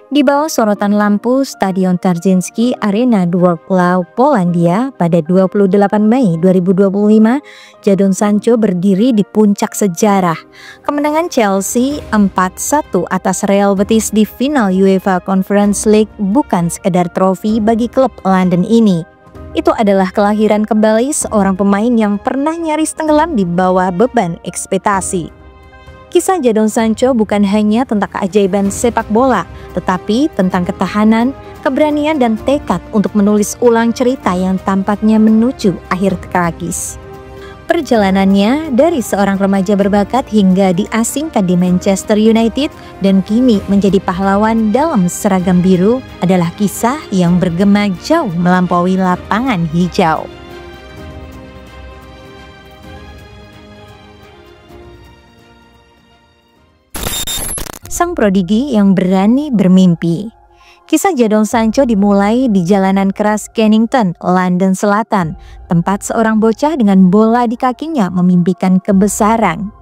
Di bawah sorotan lampu Stadion Tarzycki Arena Wrocław, Polandia pada 28 Mei 2025, Jadon Sancho berdiri di puncak sejarah. Kemenangan Chelsea 4-1 atas Real Betis di final UEFA Conference League bukan sekedar trofi bagi klub London ini. Itu adalah kelahiran kembali seorang pemain yang pernah nyaris tenggelam di bawah beban ekspektasi. Kisah Jadon Sancho bukan hanya tentang keajaiban sepak bola, tetapi tentang ketahanan, keberanian, dan tekad untuk menulis ulang cerita yang tampaknya menuju akhir tragis. Perjalanannya dari seorang remaja berbakat hingga diasingkan di Manchester United dan kini menjadi pahlawan dalam seragam biru adalah kisah yang bergema jauh melampaui lapangan hijau. Sang prodigi yang berani bermimpi. Kisah Jadon Sancho dimulai di jalanan keras Kennington, London Selatan, tempat seorang bocah dengan bola di kakinya memimpikan kebesaran.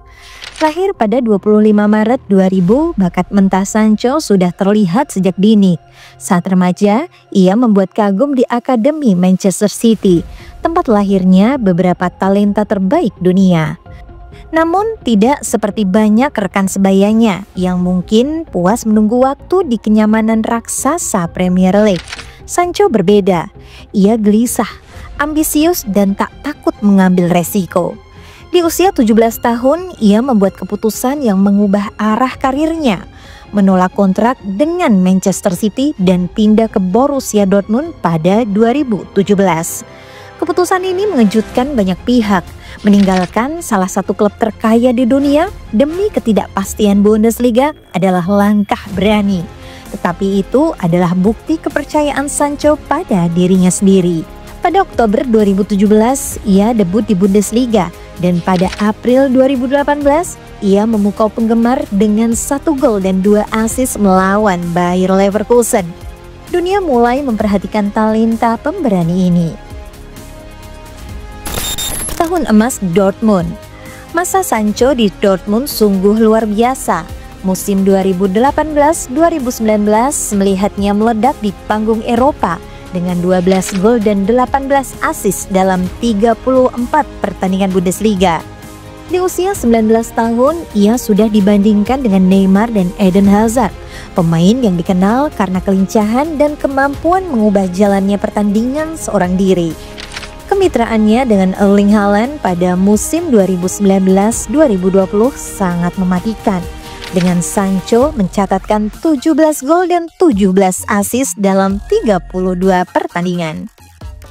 Lahir pada 25 Maret 2000, bakat mentah Sancho sudah terlihat sejak dini. Saat remaja, ia membuat kagum di Akademi Manchester City, tempat lahirnya beberapa talenta terbaik dunia. Namun tidak seperti banyak rekan sebayanya yang mungkin puas menunggu waktu di kenyamanan raksasa Premier League. Sancho berbeda, ia gelisah, ambisius dan tak takut mengambil resiko. Di usia 17 tahun, ia membuat keputusan yang mengubah arah karirnya, menolak kontrak dengan Manchester City dan pindah ke Borussia Dortmund pada 2017. Keputusan ini mengejutkan banyak pihak, meninggalkan salah satu klub terkaya di dunia demi ketidakpastian Bundesliga adalah langkah berani. Tetapi itu adalah bukti kepercayaan Sancho pada dirinya sendiri. Pada Oktober 2017, ia debut di Bundesliga dan pada April 2018, ia memukau penggemar dengan 1 gol dan 2 assist melawan Bayer Leverkusen. Dunia mulai memperhatikan talenta pemberani ini. Tahun emas Dortmund. Masa Sancho di Dortmund sungguh luar biasa. Musim 2018-2019 melihatnya meledak di panggung Eropa dengan 12 gol dan 18 assist dalam 34 pertandingan Bundesliga. Di usia 19 tahun, ia sudah dibandingkan dengan Neymar dan Eden Hazard, pemain yang dikenal karena kelincahan dan kemampuan mengubah jalannya pertandingan seorang diri. Kemitraannya dengan Erling Haaland pada musim 2019-2020 sangat mematikan, dengan Sancho mencatatkan 17 gol dan 17 assist dalam 32 pertandingan.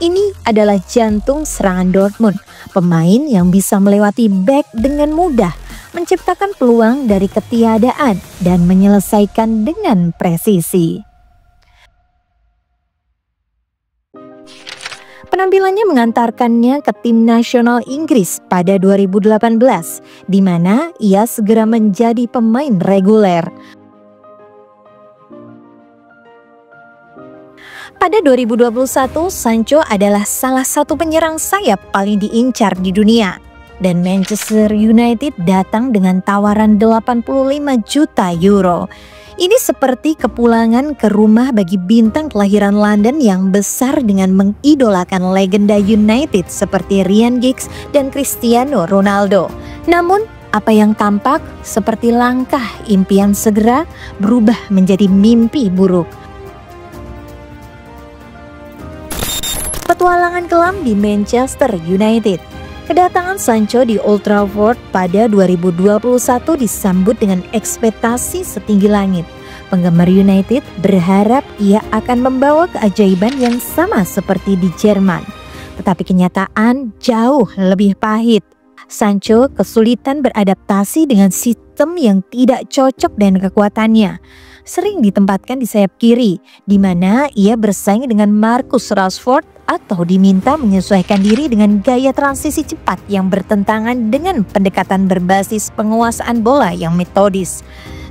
Ini adalah jantung serangan Dortmund, pemain yang bisa melewati bek dengan mudah, menciptakan peluang dari ketiadaan dan menyelesaikan dengan presisi. Penampilannya mengantarkannya ke tim nasional Inggris pada 2018, di mana ia segera menjadi pemain reguler. Pada 2021, Sancho adalah salah satu penyerang sayap paling diincar di dunia, dan Manchester United datang dengan tawaran 85 juta euro. Ini seperti kepulangan ke rumah bagi bintang kelahiran London yang besar dengan mengidolakan legenda United seperti Ryan Giggs dan Cristiano Ronaldo. Namun, apa yang tampak seperti langkah impian segera berubah menjadi mimpi buruk. Petualangan kelam di Manchester United. Kedatangan Sancho di Old Trafford pada 2021 disambut dengan ekspektasi setinggi langit. Penggemar United berharap ia akan membawa keajaiban yang sama seperti di Jerman. Tetapi kenyataan jauh lebih pahit. Sancho kesulitan beradaptasi dengan sistem yang tidak cocok dengan kekuatannya. Sering ditempatkan di sayap kiri, di mana ia bersaing dengan Marcus Rashford atau diminta menyesuaikan diri dengan gaya transisi cepat yang bertentangan dengan pendekatan berbasis penguasaan bola yang metodis.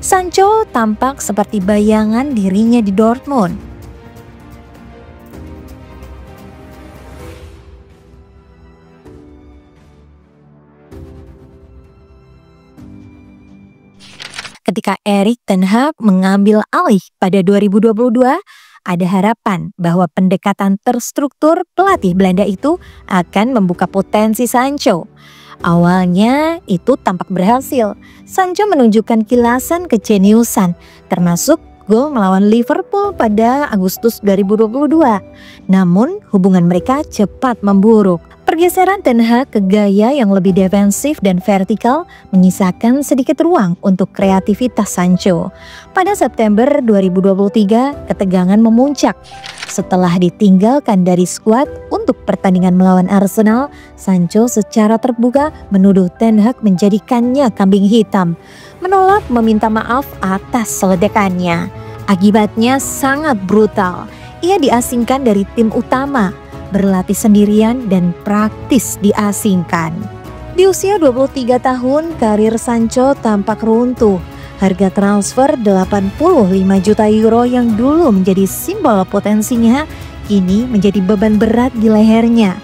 Sancho tampak seperti bayangan dirinya di Dortmund. ketika Erik ten Hag mengambil alih pada 2022, ada harapan bahwa pendekatan terstruktur pelatih Belanda itu akan membuka potensi Sancho. Awalnya itu tampak berhasil. Sancho menunjukkan kilasan kejeniusan, termasuk gol melawan Liverpool pada Agustus 2022. Namun hubungan mereka cepat memburuk. Pergeseran Ten Hag ke gaya yang lebih defensif dan vertikal menyisakan sedikit ruang untuk kreativitas Sancho. Pada September 2023, ketegangan memuncak. Setelah ditinggalkan dari skuad untuk pertandingan melawan Arsenal, Sancho secara terbuka menuduh Ten Hag menjadikannya kambing hitam, menolak meminta maaf atas seledekannya. Akibatnya sangat brutal. Ia diasingkan dari tim utama, berlatih sendirian dan praktis diasingkan. Di usia 23 tahun, karir Sancho tampak runtuh. Harga transfer 85 juta euro yang dulu menjadi simbol potensinya, kini menjadi beban berat di lehernya.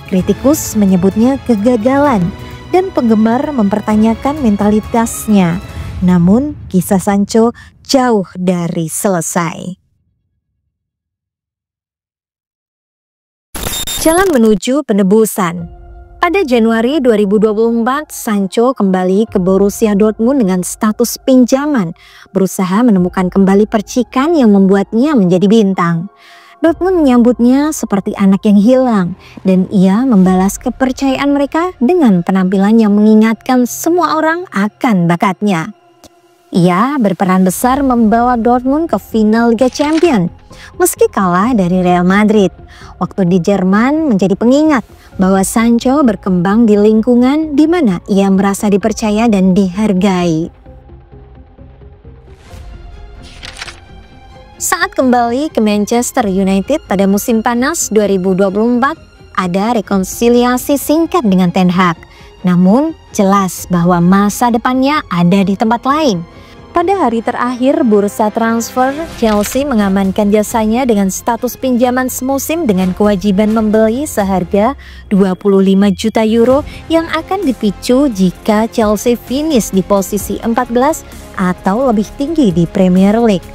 Kritikus menyebutnya kegagalan dan penggemar mempertanyakan mentalitasnya. Namun, kisah Sancho jauh dari selesai. Jalan menuju penebusan. Pada Januari 2024, Sancho kembali ke Borussia Dortmund dengan status pinjaman, berusaha menemukan kembali percikan yang membuatnya menjadi bintang. Dortmund menyambutnya seperti anak yang hilang, dan ia membalas kepercayaan mereka dengan penampilan yang mengingatkan semua orang akan bakatnya. Ia berperan besar membawa Dortmund ke final Liga Champions, meski kalah dari Real Madrid. Waktu di Jerman menjadi pengingat bahwa Sancho berkembang di lingkungan di mana ia merasa dipercaya dan dihargai. Saat kembali ke Manchester United pada musim panas 2024, ada rekonsiliasi singkat dengan Ten Hag. Namun jelas bahwa masa depannya ada di tempat lain. Pada hari terakhir bursa transfer, Chelsea mengamankan jasanya dengan status pinjaman semusim dengan kewajiban membeli seharga 25 juta euro yang akan dipicu jika Chelsea finish di posisi 14 atau lebih tinggi di Premier League.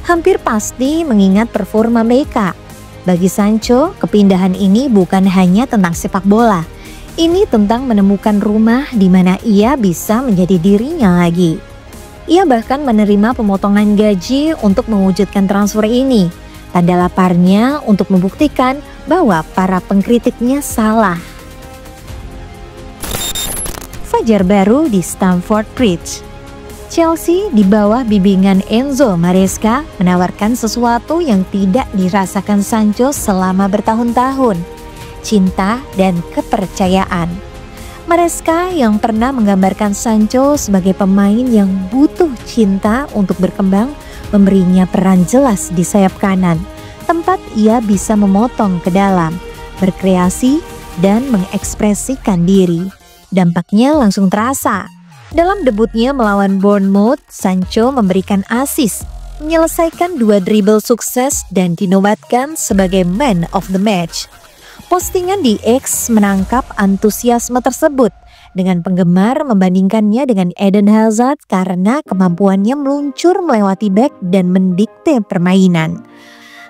Hampir pasti mengingat performa mereka. Bagi Sancho, kepindahan ini bukan hanya tentang sepak bola. Ini tentang menemukan rumah di mana ia bisa menjadi dirinya lagi. Ia bahkan menerima pemotongan gaji untuk mewujudkan transfer ini. Tanda laparnya untuk membuktikan bahwa para pengkritiknya salah. Fajar baru di Stamford Bridge. Chelsea di bawah bimbingan Enzo Maresca menawarkan sesuatu yang tidak dirasakan Sancho selama bertahun-tahun. Cinta dan kepercayaan. Maresca yang pernah menggambarkan Sancho sebagai pemain yang butuh cinta untuk berkembang, memberinya peran jelas di sayap kanan, tempat ia bisa memotong ke dalam, berkreasi, dan mengekspresikan diri. Dampaknya langsung terasa. Dalam debutnya melawan Bournemouth, Sancho memberikan assist, menyelesaikan 2 dribble sukses dan dinobatkan sebagai man of the match. Postingan di X menangkap antusiasme tersebut dengan penggemar membandingkannya dengan Eden Hazard karena kemampuannya meluncur melewati bek dan mendikte permainan.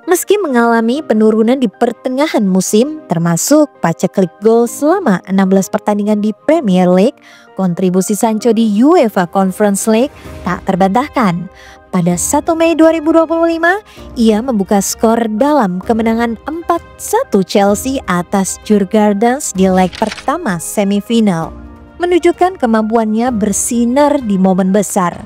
Meski mengalami penurunan di pertengahan musim, termasuk paceklik gol selama 16 pertandingan di Premier League, kontribusi Sancho di UEFA Conference League tak terbantahkan. Pada 1 Mei 2025, ia membuka skor dalam kemenangan 4-1 Chelsea atas Djurgårdens di leg pertama semifinal, menunjukkan kemampuannya bersinar di momen besar.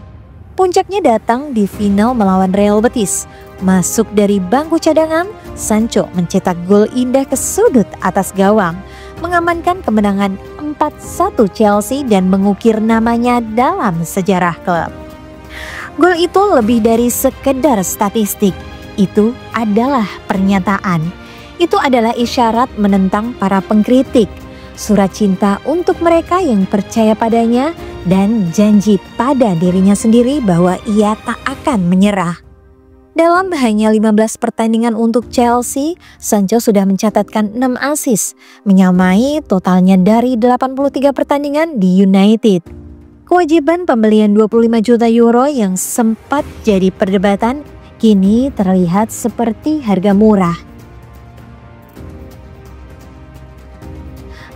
Puncaknya datang di final melawan Real Betis. Masuk dari bangku cadangan, Sancho mencetak gol indah ke sudut atas gawang, mengamankan kemenangan 4-1 Chelsea dan mengukir namanya dalam sejarah klub. Gol itu lebih dari sekedar statistik. Itu adalah pernyataan. Itu adalah isyarat menentang para pengkritik. Surat cinta untuk mereka yang percaya padanya dan janji pada dirinya sendiri bahwa ia tak akan menyerah. Dalam hanya 15 pertandingan untuk Chelsea, Sancho sudah mencatatkan 6 assist, menyamai totalnya dari 83 pertandingan di United. Kewajiban pembelian 25 juta euro yang sempat jadi perdebatan kini terlihat seperti harga murah.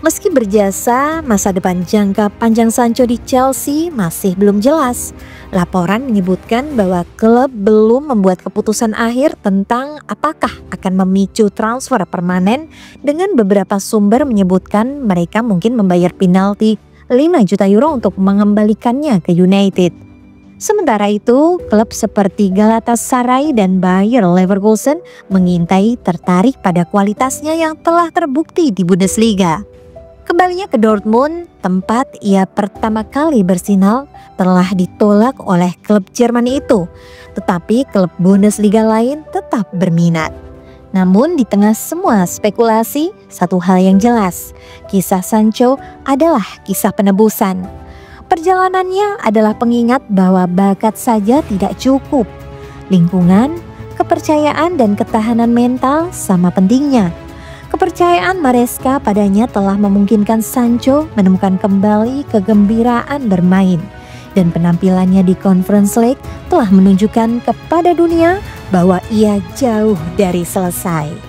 Meski berjasa, masa depan jangka panjang Sancho di Chelsea masih belum jelas. Laporan menyebutkan bahwa klub belum membuat keputusan akhir tentang apakah akan memicu transfer permanen, dengan beberapa sumber menyebutkan mereka mungkin membayar penalti 5 juta euro untuk mengembalikannya ke United. Sementara itu, klub seperti Galatasaray dan Bayer Leverkusen mengintai tertarik pada kualitasnya yang telah terbukti di Bundesliga. Kembalinya ke Dortmund, tempat ia pertama kali bersinar, telah ditolak oleh klub Jerman itu, tetapi klub Bundesliga lain tetap berminat. Namun di tengah semua spekulasi, satu hal yang jelas, kisah Sancho adalah kisah penebusan. Perjalanannya adalah pengingat bahwa bakat saja tidak cukup. Lingkungan, kepercayaan dan ketahanan mental sama pentingnya. Kepercayaan Maresca padanya telah memungkinkan Sancho menemukan kembali kegembiraan bermain, dan penampilannya di Conference League telah menunjukkan kepada dunia bahwa ia jauh dari selesai.